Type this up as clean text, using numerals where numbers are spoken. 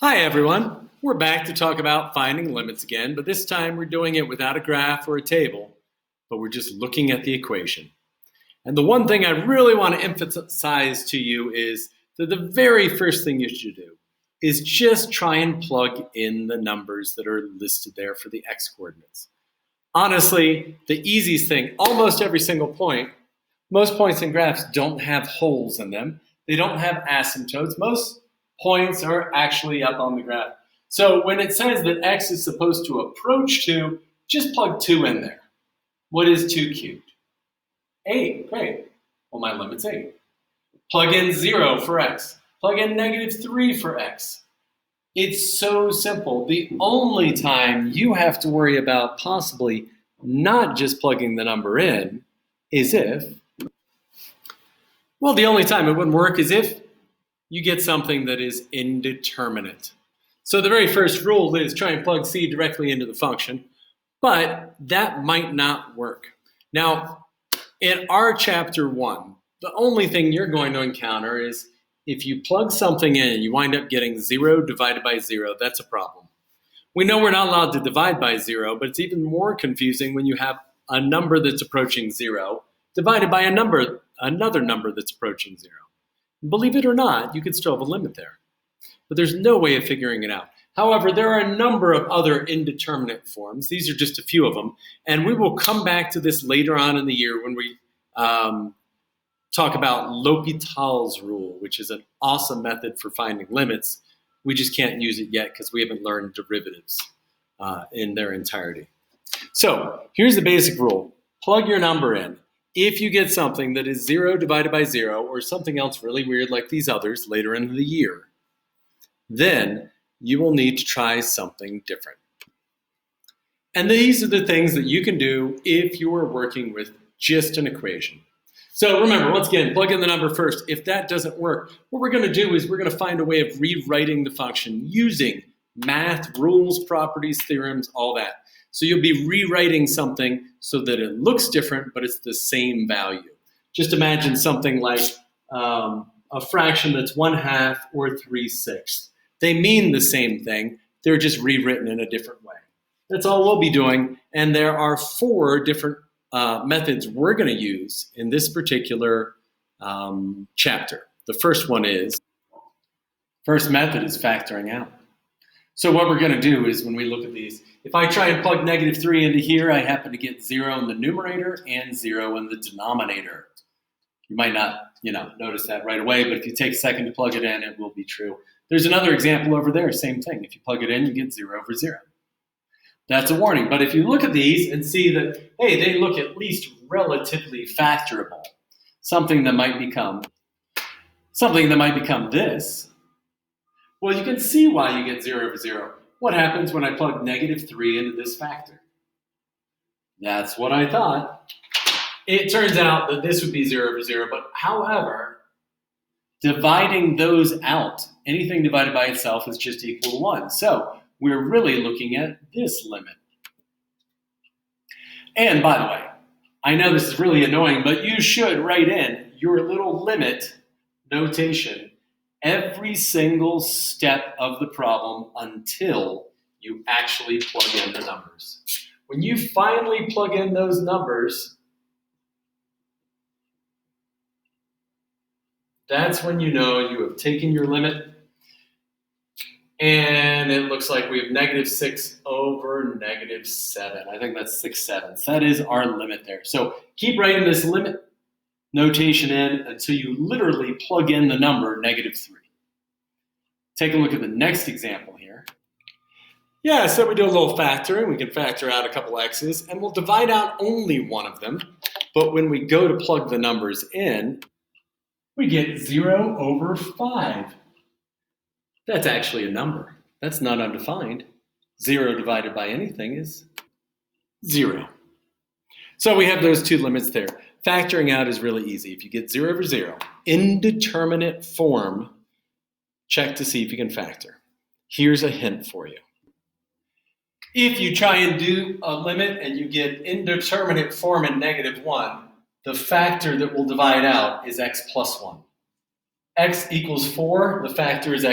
Hi everyone, we're back to talk about finding limits again, but this time we're doing it without a graph or a table, but we're just looking at the equation. And the one thing I really want to emphasize to you is that the very first thing you should do is just try and plug in the numbers that are listed there for the x coordinates. Honestly, the easiest thing, almost every single point, most points in graphs don't have holes in them. They don't have asymptotes. Most points are actually up on the graph. So when it says that x is supposed to approach 2, just plug 2 in there. What is 2 cubed? 8, great. Well, my limit's 8. Plug in 0 for x. Plug in -3 for x. It's so simple. The only time you have to worry about possibly not just plugging the number in is if, well, the only time it wouldn't work is if you get something that is indeterminate. So the very first rule is try and plug c directly into the function, but that might not work. Now, in our chapter 1, the only thing you're going to encounter is if you plug something in and you wind up getting 0 divided by 0, that's a problem. We know we're not allowed to divide by 0, but it's even more confusing when you have a number that's approaching 0 divided by another number that's approaching 0. Believe it or not, you could still have a limit there, but there's no way of figuring it out. However, there are a number of other indeterminate forms. These are just a few of them, and we will come back to this later on in the year when we talk about L'Hopital's rule, which is an awesome method for finding limits. We just can't use it yet because we haven't learned derivatives in their entirety. So here's the basic rule. Plug your number in. If you get something that is 0 divided by 0 or something else really weird like these others later in the year, then you will need to try something different. And these are the things that you can do if you are working with just an equation. So remember, once again, plug in the number first. If that doesn't work, what we're going to do is we're going to find a way of rewriting the function using math, rules, properties, theorems, all that. So you'll be rewriting something so that it looks different, but it's the same value. Just imagine something like a fraction that's 1/2 or 3/6. They mean the same thing. They're just rewritten in a different way. That's all we'll be doing. And there are 4 different methods we're going to use in this particular chapter. The first method is factoring out. So what we're going to do is when we look at these, if I try and plug -3 into here, I happen to get 0 in the numerator and 0 in the denominator. You might not, notice that right away, but if you take a second to plug it in, it will be true. There's another example over there, same thing. If you plug it in, you get 0 over 0. That's a warning. But if you look at these and see that, hey, they look at least relatively factorable, something that might become this, well, you can see why you get 0 over 0. What happens when I plug -3 into this factor? That's what I thought. It turns out that this would be 0 over 0, but however, dividing those out, anything divided by itself is just equal to 1. So we're really looking at this limit. And by the way, I know this is really annoying, but you should write in your little limit notation every single step of the problem until you actually plug in the numbers. When you finally plug in those numbers, that's when you know you have taken your limit. And it looks like we have -6 over -7. I think that's 6/7. That is our limit there. So keep writing this limit notation in until you literally plug in the number -3. Take a look at the next example here. Yeah, so we do a little factoring. We can factor out a couple x's, and we'll divide out only one of them. But when we go to plug the numbers in, we get 0 over 5. That's actually a number. That's not undefined. 0 divided by anything is 0. So we have those 2 limits there. Factoring out is really easy. If you get 0 over 0, indeterminate form, check to see if you can factor. Here's a hint for you. If you try and do a limit and you get indeterminate form in -1, the factor that will divide out is x plus 1. X equals 4, the factor is x